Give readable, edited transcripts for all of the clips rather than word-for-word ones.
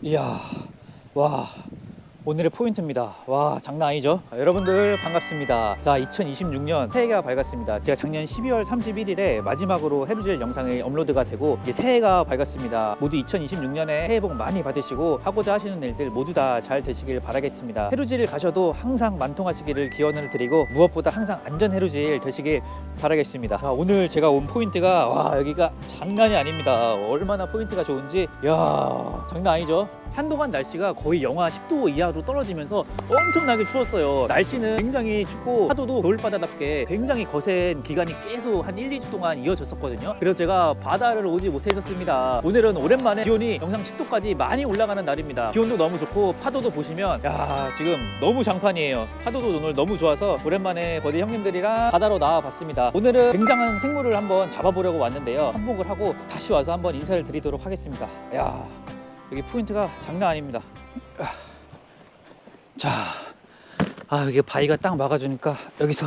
이야, 와, 오늘의 포인트입니다. 와, 장난 아니죠? 여러분들 반갑습니다. 자, 2026년 새해가 밝았습니다. 제가 작년 12월 31일에 마지막으로 해루질 영상이 업로드가 되고 이제 새해가 밝았습니다. 모두 2026년에 새해 복 많이 받으시고 하고자 하시는 일들 모두 다 잘 되시길 바라겠습니다. 해루질 가셔도 항상 만통하시기를 기원을 드리고 무엇보다 항상 안전 해루질 되시길 바라겠습니다. 자, 오늘 제가 온 포인트가 와, 여기가 장난이 아닙니다. 얼마나 포인트가 좋은지, 이야, 장난 아니죠? 한동안 날씨가 거의 영하 10도 이하로 떨어지면서 엄청나게 추웠어요. 날씨는 굉장히 춥고 파도도 겨울바다답게 굉장히 거센 기간이 계속 한 1, 2주 동안 이어졌었거든요. 그래서 제가 바다를 오지 못해 있었습니다. 오늘은 오랜만에 기온이 영상 10도까지 많이 올라가는 날입니다. 기온도 너무 좋고 파도도 보시면 야, 지금 너무 장판이에요. 파도도 오늘 너무 좋아서 오랜만에 버디 형님들이랑 바다로 나와봤습니다. 오늘은 굉장한 생물을 한번 잡아보려고 왔는데요. 한복을 하고 다시 와서 한번 인사를 드리도록 하겠습니다. 야, 여기 포인트가 장난 아닙니다. 자, 여기 바위가 딱 막아주니까 여기서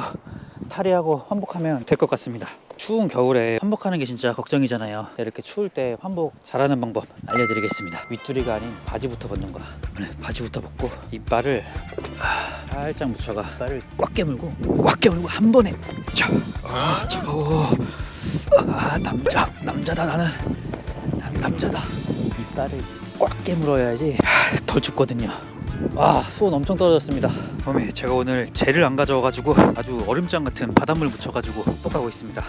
탈의하고 환복하면 될 것 같습니다. 추운 겨울에 환복하는 게 진짜 걱정이잖아요. 이렇게 추울 때 환복 잘하는 방법 알려드리겠습니다. 윗두리가 아닌 바지부터 벗는 거야. 바지부터 벗고 이빨을 살짝 묻혀가. 이빨을 꽉 깨물고 한 번에 자, 남자다. 나는 남자다. 이빨을 꽉 깨물어야지 덜 춥거든요. 수온 엄청 떨어졌습니다. 제가 오늘 젤을 안 가져와가지고 아주 얼음장 같은 바닷물 묻혀가지고 뻑하고 있습니다.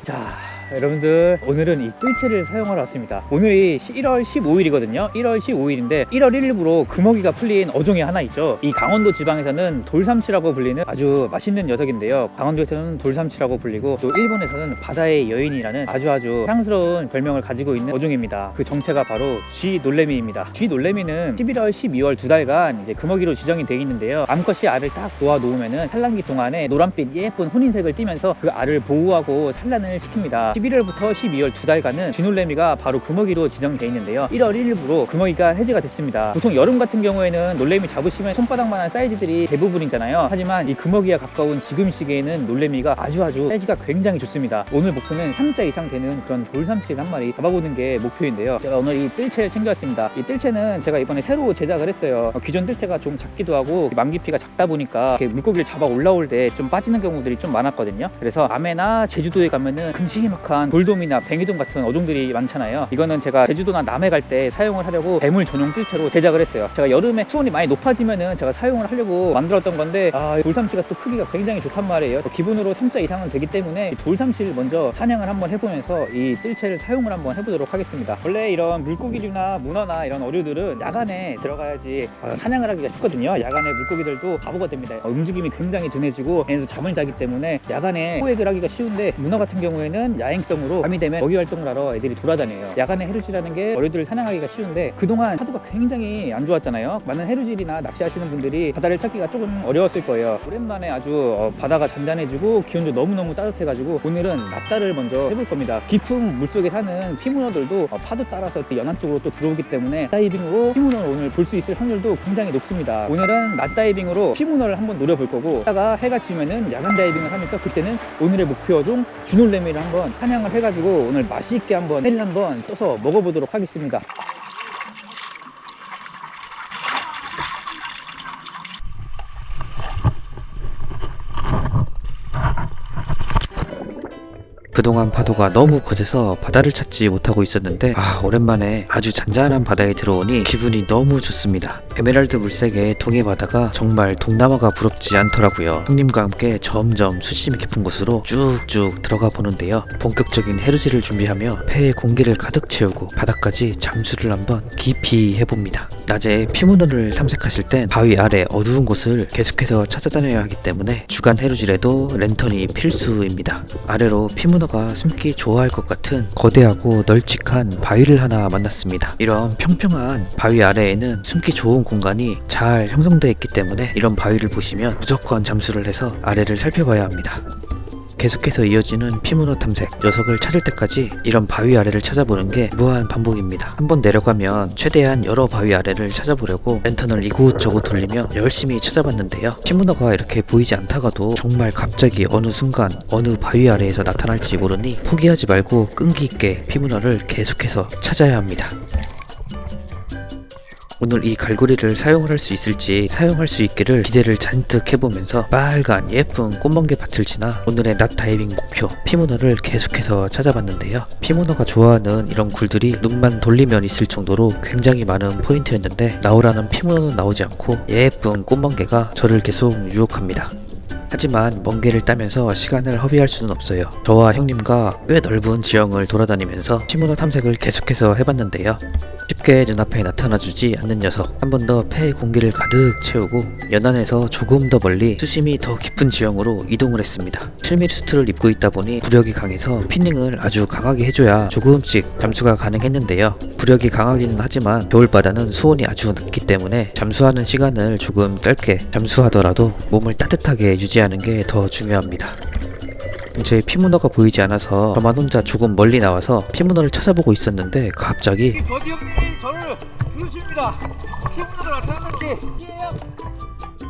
자, 여러분들 오늘은 이 뜰채를 사용하러 왔습니다. 오늘이 1월 15일이거든요 1월 15일인데 1월 1일부로 금어기가 풀린 어종이 하나 있죠. 이 강원도 지방에서는 돌삼치라고 불리는 아주 맛있는 녀석인데요. 강원도에서는 돌삼치라고 불리고 또 일본에서는 바다의 여인이라는 아주 사랑스러운 별명을 가지고 있는 어종입니다. 그 정체가 바로 쥐놀래미입니다. 쥐놀래미는 11월 12월 두 달간 이제 금어기로 지정이 되어 있는데요. 암컷이 알을 딱 놓아 놓으면은 산란기 동안에 노란빛 예쁜 혼인색을 띠면서 그 알을 보호하고 산란을 시킵니다. 11월부터 12월 두 달간은 쥐놀래미가 바로 금어기로 지정되어 있는데요. 1월 1일부로 금어기가 해제가 됐습니다. 보통 여름 같은 경우에는 놀래미 잡으시면 손바닥만한 사이즈들이 대부분이잖아요. 하지만 이 금어기가 가까운 지금 시기에는 놀래미가 아주 사이즈가 굉장히 좋습니다. 오늘 목표는 3자 이상 되는 그런 돌삼치를 한 마리 잡아보는 게 목표인데요. 제가 오늘 이 뜰채를 챙겨왔습니다. 이 뜰채는 제가 이번에 새로 제작을 했어요. 기존 뜰채가 좀 작기도 하고 만기피가 작다 보니까 물고기를 잡아 올라올 때 좀 빠지는 경우들이 좀 많았거든요. 그래서 남해나 제주도에 가면은 큼지막한 돌돔이나 뱅이돔 같은 어종들이 많잖아요. 이거는 제가 제주도나 남해 갈 때 사용을 하려고 뱀을 전용 뜰채로 제작을 했어요. 제가 여름에 수온이 많이 높아지면은 제가 사용을 하려고 만들었던 건데 돌삼치가 또 크기가 굉장히 좋단 말이에요. 기본으로 3자 이상은 되기 때문에 돌삼치를 먼저 사냥을 한번 해보면서 이 뜰채를 사용을 한번 해보도록 하겠습니다. 원래 이런 물고기류나 문어나 이런 어류들은 야간에 들어가야지 사냥을 하기가 쉽거든요. 야간에 물고기들도 바보가 됩니다. 움직임이 굉장히 둔해지고 얘네도 잠을 자기 때문에 야간에 포획을 하기가 쉬운데 문어 같은 경우에는 야행성으로 밤이 되면 먹이 활동을 하러 애들이 돌아다녀요. 야간에 해루질하는 게 어류들을 사냥하기가 쉬운데 그동안 파도가 굉장히 안 좋았잖아요. 많은 해루질이나 낚시하시는 분들이 바다를 찾기가 조금 어려웠을 거예요. 오랜만에 아주 바다가 잔잔해지고 기온도 너무너무 따뜻해가지고 오늘은 낮다를 먼저 해볼 겁니다. 깊은 물속에 사는 피문어들도 파도 따라서 연안 쪽으로 또 들어오기 때문에 다이빙으로 피문어를 오늘 볼 수 있을 확률도 굉장히 높습니다. 오늘은 낮 다이빙으로 피문어를 한번 노려볼 거고 이따가 해가 지면은 야간 다이빙을 하면서 그때는 오늘의 목표 중 쥐놀래미를 한번 사냥을 해가지고 오늘 맛있게 한번 회를 한번 떠서 먹어보도록 하겠습니다. 그동안 파도가 너무 거세서 바다를 찾지 못하고 있었는데 오랜만에 아주 잔잔한 바다에 들어오니 기분이 너무 좋습니다. 에메랄드 물색의 동해 바다가 정말 동남아가 부럽지 않더라고요. 형님과 함께 점점 수심이 깊은 곳으로 쭉쭉 들어가 보는데요. 본격적인 해루질을 준비하며 폐에 공기를 가득 채우고 바닥까지 잠수를 한번 깊이 해봅니다. 낮에 피문어를 탐색하실 땐 바위 아래 어두운 곳을 계속해서 찾아다녀야 하기 때문에 주간 해루질에도 랜턴이 필수입니다. 아래로 피문어가 숨기 좋아할 것 같은 거대하고 널찍한 바위를 하나 만났습니다. 이런 평평한 바위 아래에는 숨기 좋은 공간이 잘 형성되어 있기 때문에 이런 바위를 보시면 무조건 잠수를 해서 아래를 살펴봐야 합니다. 계속해서 이어지는 피문어 탐색. 녀석을 찾을 때까지 이런 바위 아래를 찾아보는 게 무한 반복입니다. 한번 내려가면 최대한 여러 바위 아래를 찾아보려고 랜턴을 이곳저곳 돌리며 열심히 찾아봤는데요. 피문어가 이렇게 보이지 않다가도 정말 갑자기 어느 순간 어느 바위 아래에서 나타날지 모르니 포기하지 말고 끈기 있게 피문어를 계속해서 찾아야 합니다. 오늘 이 갈고리를 사용을 할 수 있을지 사용할 수 있기를 기대를 잔뜩 해보면서 빨간 예쁜 꽃멍게 밭을 지나 오늘의 낮 다이빙 목표 피문어를 계속해서 찾아봤는데요. 피문어가 좋아하는 이런 굴들이 눈만 돌리면 있을 정도로 굉장히 많은 포인트였는데 나오라는 피문어는 나오지 않고 예쁜 꽃멍게가 저를 계속 유혹합니다. 하지만 멍게를 따면서 시간을 허비할 수는 없어요. 저와 형님과 꽤 넓은 지형을 돌아다니면서 피문어 탐색을 계속해서 해봤는데요. 쉽게 눈앞에 나타나주지 않는 녀석, 한 번 더 폐에 공기를 가득 채우고 연안에서 조금 더 멀리 수심이 더 깊은 지형으로 이동을 했습니다. 7mm 수트를 입고 있다 보니 부력이 강해서 피닝을 아주 강하게 해줘야 조금씩 잠수가 가능했는데요. 부력이 강하기는 하지만 겨울바다는 수온이 아주 낮기 때문에 잠수하는 시간을 조금 짧게 잠수하더라도 몸을 따뜻하게 유지하는 게 더 중요합니다. 제 피문어가 보이지 않아서 저만 혼자 조금 멀리 나와서 피문어를 찾아보고 있었는데 갑자기 거지 형님이 저를 부르십니다. 피문어가 나타났는지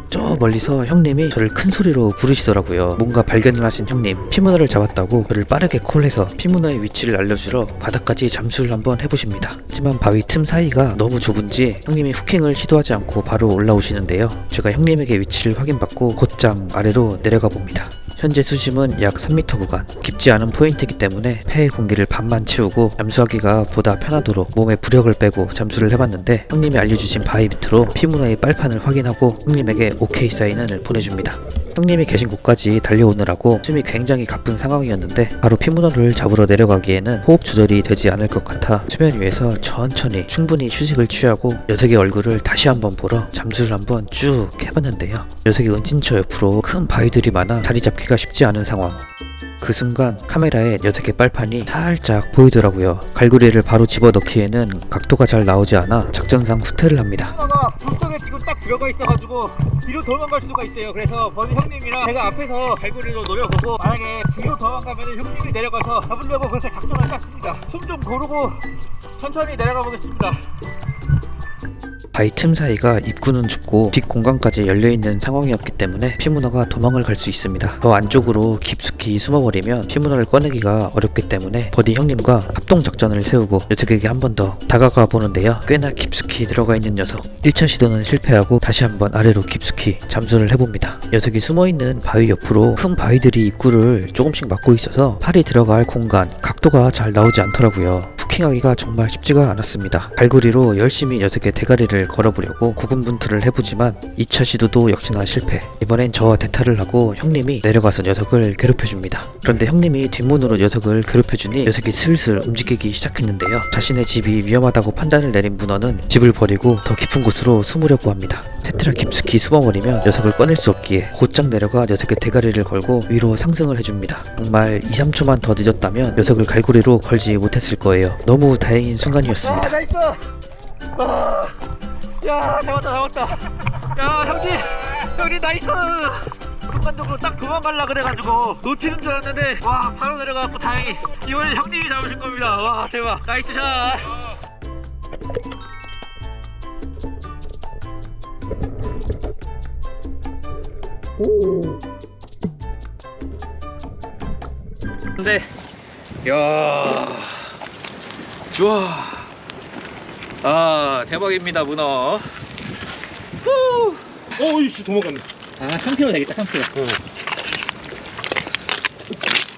저 멀리서 형님이 저를 큰 소리로 부르시더라고요. 뭔가 발견을 하신 형님, 피문어를 잡았다고 저를 빠르게 콜해서 피문어의 위치를 알려주러 바닥까지 잠수를 한번 해보십니다. 하지만 바위 틈 사이가 너무 좁은지 형님이 후킹을 시도하지 않고 바로 올라오시는데요. 제가 형님에게 위치를 확인받고 곧장 아래로 내려가 봅니다. 현재 수심은 약 3m 구간, 깊지 않은 포인트이기 때문에 폐의 공기를 반만 채우고 잠수하기가 보다 편하도록 몸에 부력을 빼고 잠수를 해봤는데 형님이 알려주신 바위 밑으로 피문어의 빨판을 확인하고 형님에게 오케이 사인을 보내줍니다. 형님이 계신 곳까지 달려오느라고 숨이 굉장히 가쁜 상황이었는데 바로 피문어를 잡으러 내려가기에는 호흡 조절이 되지 않을 것 같아 수면 위에서 천천히 충분히 휴식을 취하고 녀석의 얼굴을 다시 한번 보러 잠수를 한번 쭉 해봤는데요. 녀석이 은진처 옆으로 큰 바위들이 많아 자리 잡기가 쉽지 않은 상황. 그 순간 카메라에 녀석의 빨판이 살짝 보이더라고요. 갈고리를 바로 집어넣기에는 각도가 잘 나오지 않아 작전상 후퇴를 합니다. 피문어가 물속에 지금 딱 들어가 있어가지고 뒤로 도망갈 수가 있어요. 그래서 먼저 형님이랑 제가 앞에서 갈고리로 노려보고 만약에 뒤로 도망가면 형님이 내려가서 잡으려고 그렇게 작전을 짰습니다. 숨 좀 고르고 천천히 내려가 보겠습니다. 바위 틈 사이가 입구는 좁고 뒷 공간까지 열려있는 상황이었기 때문에 피문어가 도망을 갈 수 있습니다. 더 안쪽으로 깊숙이 숨어버리면 피문어를 꺼내기가 어렵기 때문에 버디 형님과 합동작전을 세우고 녀석에게 한 번 더 다가가 보는데요. 꽤나 깊숙이 들어가 있는 녀석, 1차 시도는 실패하고 다시 한번 아래로 깊숙이 잠수를 해봅니다. 녀석이 숨어있는 바위 옆으로 큰 바위들이 입구를 조금씩 막고 있어서 팔이 들어갈 공간, 각도가 잘 나오지 않더라고요. 후킹하기가 정말 쉽지가 않았습니다. 갈고리로 열심히 녀석의 대가리를 걸어보려고 고군분투를 해보지만 2차 시도도 역시나 실패. 이번엔 저와 대타를 하고 형님이 내려가서 녀석을 괴롭혀줍니다. 그런데 형님이 뒷문으로 녀석을 괴롭혀주니 녀석이 슬슬 움직이기 시작했는데요. 자신의 집이 위험하다고 판단을 내린 문어는 집을 버리고 더 깊은 곳으로 숨으려고 합니다. 테트라 깊숙이 숨어버리면 녀석을 꺼낼 수 없기에 곧장 내려가 녀석의 대가리를 걸고 위로 상승을 해줍니다. 정말 2~3초만 더 늦었다면 녀석을 갈고리로 걸지 못했을 거예요. 너무 다행인 순간이었습니다. 나이스! 야, 잡았다. 야, 형님 나이스! 순간적으로 딱 도망갈라 그래가지고 놓치는 줄 알았는데 와, 바로 내려가갖고 다행히 이번엔 형님이 잡으신 겁니다. 와, 대박. 나이스 샷! 근데 야, 좋아. 아, 대박입니다, 문어. 이씨 도망갔네. 아, 3kg 되겠다, 3kg.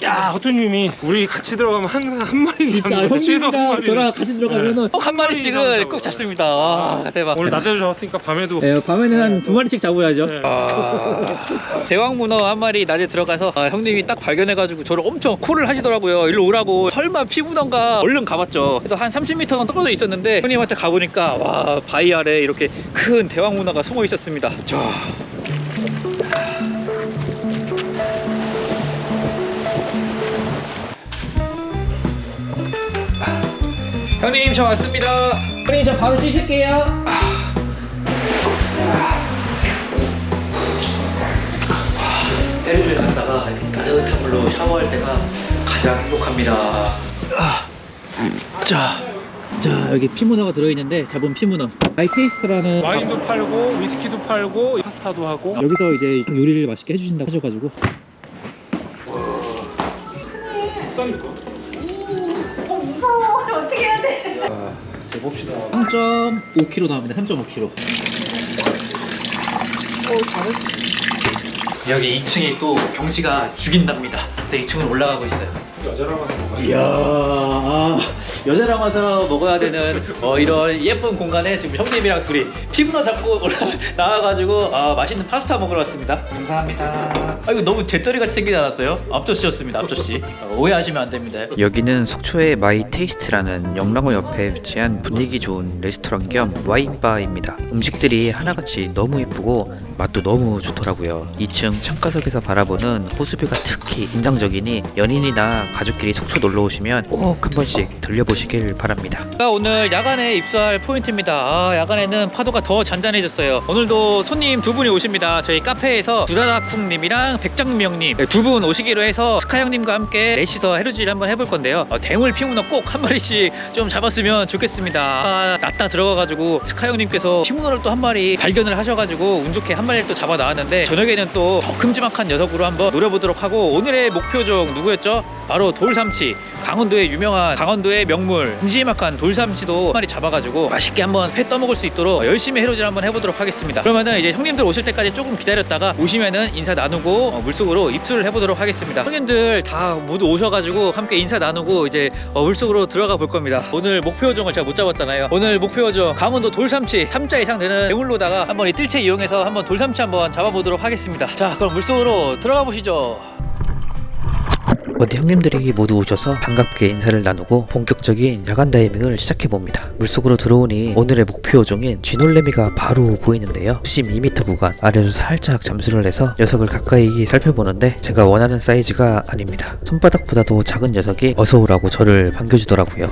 야, 허투님이 우리 같이 들어가면 한 마리는 진짜 잡는 것 같아. 최소 한 형님이랑 마리는. 저랑 같이 들어가면은 한 마리씩은 잡는다고요. 꼭 잡습니다. 와, 대박. 오늘 낮에도 잡았으니까 밤에도. 네, 밤에는 한 2마리씩 잡아야죠. 네. 대왕 문어 한 마리 낮에 들어가서 형님이 딱 발견해가지고 저를 엄청 콜을 하시더라고요. 일로 오라고. 설마 피문어인가 얼른 가봤죠. 그래서 한 30m는 떨어져 있었는데 형님한테 가보니까 와, 바위 아래 이렇게 큰 대왕 문어가 숨어 있었습니다. 자. 형님, 저 왔습니다. 형님, 저 바로 씻을게요. 해류를 갔다가 따뜻한 물로 샤워 진짜 행복합니다. 자 여기 피문어가 들어있는데 잡은 피문어 마이테이스트라는 와인도 팔고 위스키도 팔고 파스타도 하고. 여기서 이제 요리를 맛있게 해주신다고 하셔가지고 무서워. 어떻게 해야 돼? 재봅시다. 3.5kg 나옵니다. 3.5kg. 여기 2층이 또 경치가 죽인답니다. 2층으로 올라가고 있어요. 여자랑 와서 먹어야지. 이야, 여자랑 와서 먹어야 되는 이런 예쁜 공간에 지금 형님이랑 둘이 피부나 잡고 나와가지고 맛있는 파스타 먹으러 왔습니다. 감사합니다. 이거 너무 제떨이 같이 생기지 않았어요? 앞접시였습니다. 앞접시. 오해하시면 안 됩니다. 여기는 속초의 마이테이스트라는 영랑호 옆에 위치한 분위기 좋은 레스토랑 겸 와인바입니다. 음식들이 하나같이 너무 예쁘고 맛도 너무 좋더라고요. 2층 창가석에서 바라보는 호수뷰가 특히 인상적이니 연인이나 가족끼리 속초 놀러 오시면 꼭 한 번씩 들려보시길 바랍니다. 오늘 야간에 입수할 포인트입니다. 야간에는 파도가 더 잔잔해졌어요. 오늘도 손님 두 분이 오십니다. 저희 카페에서 두다다쿵님이랑 백장명님 두 분 오시기로 해서 스카 형님과 함께 넷이서 해루질 한번 해볼 건데요. 대물 피문어 꼭 한 마리씩 좀 잡았으면 좋겠습니다. 낮다 들어가가지고 스카 형님께서 피문어를 또 한 마리 발견을 하셔가지고 운 좋게 한 마리를 또 잡아 나왔는데 저녁에는 또 더 큼지막한 녀석으로 한번 노려보도록 하고, 오늘의 목표종 누구였죠? 바로 돌삼치. 강원도의 유명한 강원도의 명물 큼지막한 돌삼치도 한 마리 잡아가지고 맛있게 한번 회 떠먹을 수 있도록 열심히 해루질 한번 해보도록 하겠습니다. 그러면은 이제 형님들 오실 때까지 조금 기다렸다가 오시면은 인사 나누고 물속으로 입수를 해보도록 하겠습니다. 형님들 다 모두 오셔가지고 함께 인사 나누고 이제 물속으로 들어가 볼 겁니다. 오늘 목표종을 제가 못 잡았잖아요. 오늘 목표종 강원도 돌삼치 3자 이상 되는 대물로다가 한번 이 뜰채 이용해서 한번 돌삼치 한번 잡아보도록 하겠습니다. 자, 그럼 물속으로 들어가 보시죠. 어디 형님들이 모두 오셔서 반갑게 인사를 나누고 본격적인 야간 다이빙을 시작해봅니다. 물속으로 들어오니 오늘의 목표종인 쥐놀래미가 바로 보이는데요. 수심 2m 구간 아래로 살짝 잠수를 해서 녀석을 가까이 살펴보는데 제가 원하는 사이즈가 아닙니다. 손바닥보다도 작은 녀석이 어서오라고 저를 반겨주더라고요.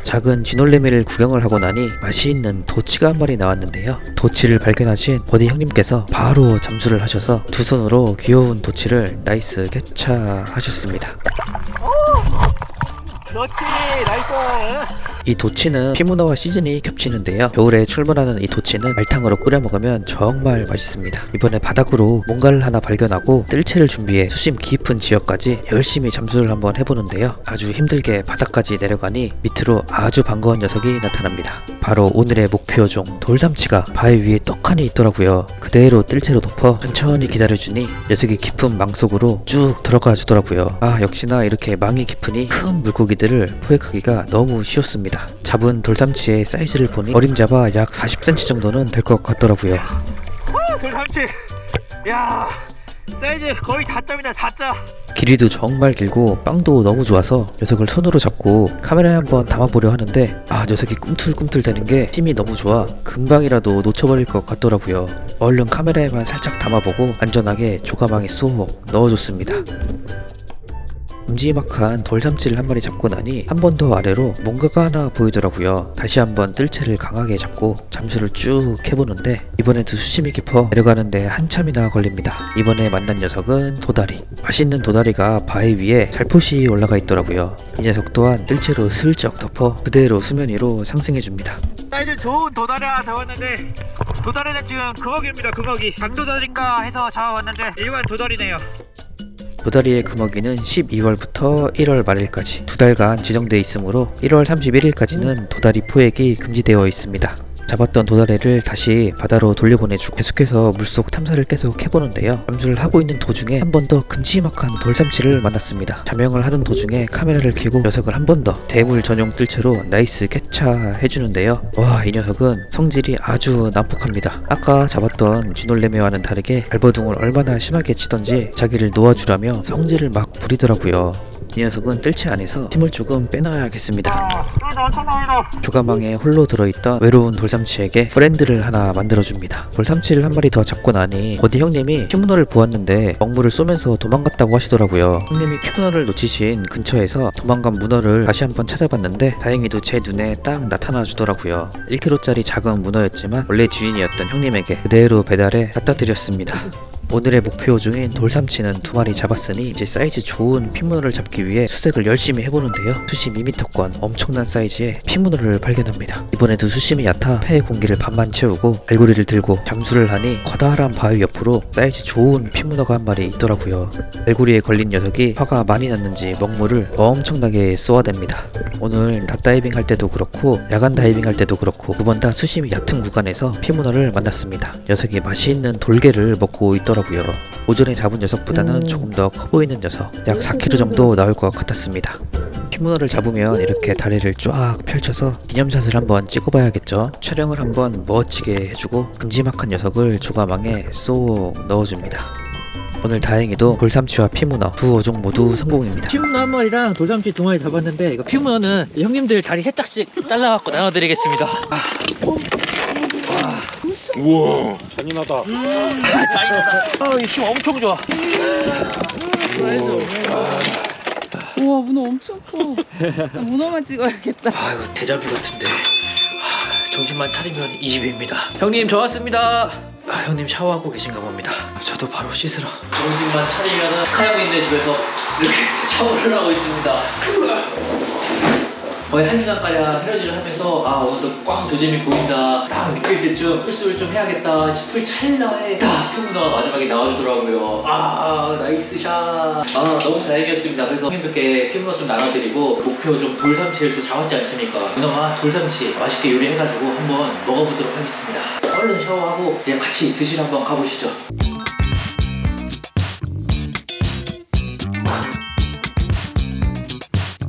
작은 쥐놀래미를 구경을 하고 나니 맛있는 도치가 한 마리 나왔는데요. 도치를 발견하신 버디 형님께서 바로 잠수를 하셔서 두 손으로 귀여운 도치를 나이스 개차하셨습니다. 그렇지, 나이스. 이 도치는 피문어와 시즌이 겹치는데요. 겨울에 출몰하는 이 도치는 알탕으로 끓여 먹으면 정말 맛있습니다. 이번에 바닥으로 뭔가를 하나 발견하고 뜰채를 준비해 수심 깊은 지역까지 열심히 잠수를 한번 해보는데요. 아주 힘들게 바닥까지 내려가니 밑으로 아주 반가운 녀석이 나타납니다. 바로 오늘의 목표종 돌삼치가 바위 위에 떡하니 있더라고요. 그대로 뜰채로 덮어 천천히 기다려주니 녀석이 깊은 망 속으로 쭉 들어가 주더라고요. 역시나 이렇게 망이 깊으니 큰 물고기들을 포획하기가 너무 쉬웠습니다. 잡은 돌삼치의 사이즈를 보니 어림잡아 약 40cm 정도는 될 것 같더라고요. 돌삼치, 야, 사이즈 거의 4점이다, 4점. 길이도 정말 길고 빵도 너무 좋아서 녀석을 손으로 잡고 카메라에 한번 담아보려 하는데 녀석이 꿈틀꿈틀 대는 게 힘이 너무 좋아 금방이라도 놓쳐버릴 것 같더라고요. 얼른 카메라에만 살짝 담아보고 안전하게 조가망에 쏙 넣어줬습니다. 큼지막한 돌삼치를 한 마리 잡고 나니 한 번 더 아래로 뭔가가 하나 보이더라고요. 다시 한번 뜰채를 강하게 잡고 잠수를 쭉 해보는데 이번에도 수심이 깊어 내려가는데 한참이나 걸립니다. 이번에 만난 녀석은 도다리. 맛있는 도다리가 바위 위에 살포시 올라가 있더라고요. 이 녀석 또한 뜰채로 슬쩍 덮어 그대로 수면 위로 상승해줍니다. 사이즈 좋은 도다리 하나 잡았는데 도다리는 지금 금어기입니다. 금어기 장도다리인가 해서 잡아왔는데 일반 도다리네요. 도다리의 금어기는 12월부터 1월 말일까지 2달간 지정되어 있으므로 1월 31일까지는 도다리 포획이 금지되어 있습니다. 잡았던 도다리를 다시 바다로 돌려보내주고 계속해서 물속 탐사를 계속 해보는데요. 잠수를 하고 있는 도중에 한 번 더 큼지막한 돌삼치를 만났습니다. 자명을 하던 도중에 카메라를 켜고 녀석을 한 번 더 대물 전용 뜰채로 나이스 개차 해주는데요. 와, 이 녀석은 성질이 아주 난폭합니다. 아까 잡았던 쥐놀래미와는 다르게 발버둥을 얼마나 심하게 치던지 자기를 놓아주라며 성질을 막 부리더라고요. 이 녀석은 뜰채 안에서 힘을 조금 빼놔야겠습니다. 조가망에 홀로 들어있던 외로운 돌삼치에게 프렌드를 하나 만들어줍니다. 돌삼치를 한 마리 더 잡고 나니 버디 형님이 피문어를 보았는데 먹물을 쏘면서 도망갔다고 하시더라고요. 형님이 피문어를 놓치신 근처에서 도망간 문어를 다시 한번 찾아봤는데 다행히도 제 눈에 딱 나타나 주더라고요. 1kg짜리 작은 문어였지만 원래 주인이었던 형님에게 그대로 배달해 갖다 드렸습니다. 오늘의 목표 중인 돌삼치는 2마리 잡았으니 이제 사이즈 좋은 핀문어를 잡기 위해 수색을 열심히 해보는데요. 수심 2m권 엄청난 사이즈의 핀문어를 발견합니다. 이번에도 수심이 얕아 폐의 공기를 반만 채우고 알고리를 들고 잠수를 하니 커다란 바위 옆으로 사이즈 좋은 핀문어가 한 마리 있더라고요. 알고리에 걸린 녀석이 화가 많이 났는지 먹물을 엄청나게 쏘아댑니다. 오늘 낮 다이빙 할 때도 그렇고 야간 다이빙 할 때도 그렇고 두 번 다 수심이 얕은 구간에서 핀문어를 만났습니다. 녀석이 맛있는 돌게를 먹고 있더라고요. 오전에 잡은 녀석보다는 조금 더 커 보이는 녀석, 약 4kg 정도 나올 것 같았습니다. 핀문어를 잡으면 이렇게 다리를 쫙 펼쳐서 기념샷을 한번 찍어봐야겠죠. 촬영을 한번 멋지게 해주고 큼지막한 녀석을 조가망에 쏙 넣어줍니다. 오늘 다행히도 돌삼치와 핀문어 두 어종 모두 성공입니다. 피문어 한 마리랑 돌삼치 2마리 잡았는데 이거 피문어는 형님들 다리 살짝씩 잘라갖고 나눠드리겠습니다. 우와 잔인하다. 짜이다. 힘 엄청 좋아. 우와 문어 엄청 커. 나 문어만 찍어야겠다. 아 이거 데자뷰 같은데. 정신만 차리면 이 집입니다. 형님 저 왔습니다. 형님 샤워하고 계신가 봅니다. 저도 바로 씻으러. 정신만 차리면 카형님네 집에서 이렇게 샤워를 하고 있습니다. 거의 1시간가량 헤어지를 하면서 오늘도 꽝 조짐이 보인다 딱 느낄 때쯤 풀스를 좀 해야겠다 싶을 찰나에 딱 피문어가 마지막에 나와주더라고요. 나이스 샷. 너무 다행이었습니다. 그래서 형님들께 피문어 좀 나눠드리고 목표 좀 돌삼치를 또 잡았지 않습니까? 문어와 돌삼치 맛있게 요리해가지고 한번 먹어보도록 하겠습니다. 얼른 샤워하고 이제 같이 드시러 한번 가보시죠.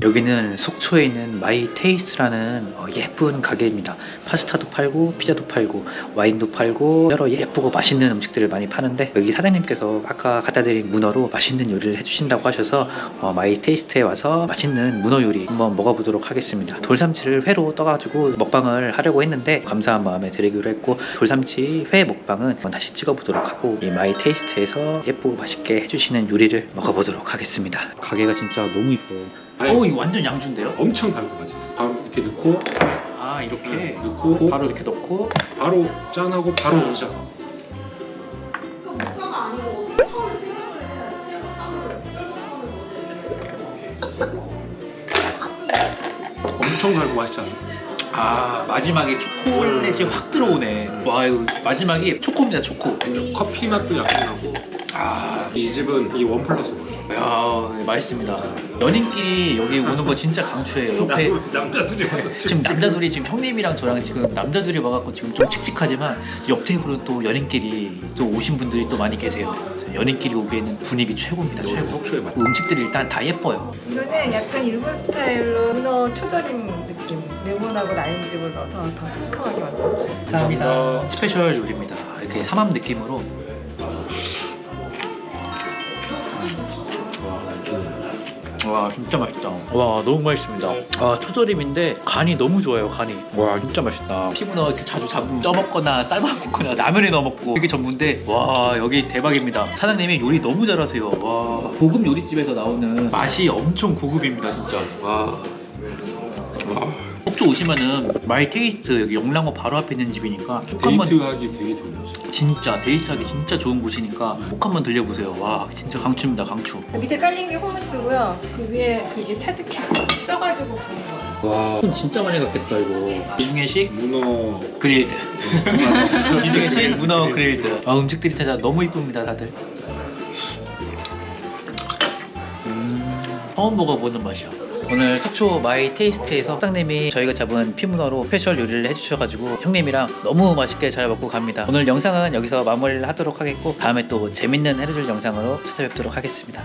여기는 속초에 있는 마이 테이스트라는 예쁜 가게입니다. 파스타도 팔고 피자도 팔고 와인도 팔고 여러 예쁘고 맛있는 음식들을 많이 파는데 여기 사장님께서 아까 갖다 드린 문어로 맛있는 요리를 해주신다고 하셔서 마이 테이스트에 와서 맛있는 문어 요리 한번 먹어보도록 하겠습니다. 돌삼치를 회로 떠가지고 먹방을 하려고 했는데 감사한 마음에 드리기로 했고 돌삼치 회 먹방은 한번 다시 찍어보도록 하고 이 마이 테이스트에서 예쁘고 맛있게 해주시는 요리를 먹어보도록 하겠습니다. 가게가 진짜 너무 이뻐요. 이거 완전 양주인데요? 엄청 달고 맛있어. 바로 이렇게 넣고 이렇게 넣고 바로 이렇게 넣고 바로 짠하고 바로 오자. 그 목사가 아니고 어떻게 처음에 생각을 해? 엄청 달고 맛있잖아. 마지막에 초콜릿이 확 들어오네. 와 이거 마지막이 초코입니다. 초코. 커피 맛도 약간 나고. 이 집은 이 원 플러스 원. 맛있습니다. 연인끼리 여기 오는 거 진짜 강추해요. 옆에 남자들이 지금 남자들이 지금 형님이랑 저랑 지금 남자들이 와갖고 지금 좀 칙칙하지만 옆 테이블은 또 연인끼리 또 오신 분들이 또 많이 계세요. 그래서 연인끼리 오기에는 분위기 최고입니다. 최고. 속초에 맛. 음식들이 일단 다 예뻐요. 이거는 약간 일본 스타일로 문어 초절임 느낌. 레몬하고 라임즙을 넣어서 더 상큼하게 만들었어요. 감사합니다. 스페셜 요리입니다. 이렇게 삼합 느낌으로. 와 진짜 맛있다. 와 너무 맛있습니다. 초절임인데 간이 너무 좋아요. 간이. 와 진짜 맛있다. 피문어 이렇게 자주 쪄먹거나 삶아먹거나 라면에 넣어 먹고 이게 전부인데 와 여기 대박입니다. 사장님이 요리 너무 잘하세요. 와 고급 요리집에서 나오는 맛이 엄청 고급입니다 진짜. 와. 속초 오시면은 마이 테이스트 여기 영랑호 바로 앞에 있는 집이니까 꼭 한번 데이트하기 되게 좋은 곳. 진짜 데이트하기 진짜 좋은 곳이니까 꼭 한번 들려보세요. 와 진짜 강추입니다 강추. 밑에 깔린 게 호무스고요. 그 위에 그게 차즈키 쪄가지고 구운 거예요. 와. 돈 진짜 많이 갔겠다 이거. 이중회식 문어. 그릴드. 이중회식 문어 그릴드. 음식들이 진짜 너무 이쁩니다 다들. 처음 먹어보는 맛이야. 오늘 속초 마이 테이스트에서 사장님이 저희가 잡은 피문어로 스페셜 요리를 해주셔가지고 형님이랑 너무 맛있게 잘 먹고 갑니다. 오늘 영상은 여기서 마무리를 하도록 하겠고 다음에 또 재밌는 해루질 영상으로 찾아뵙도록 하겠습니다.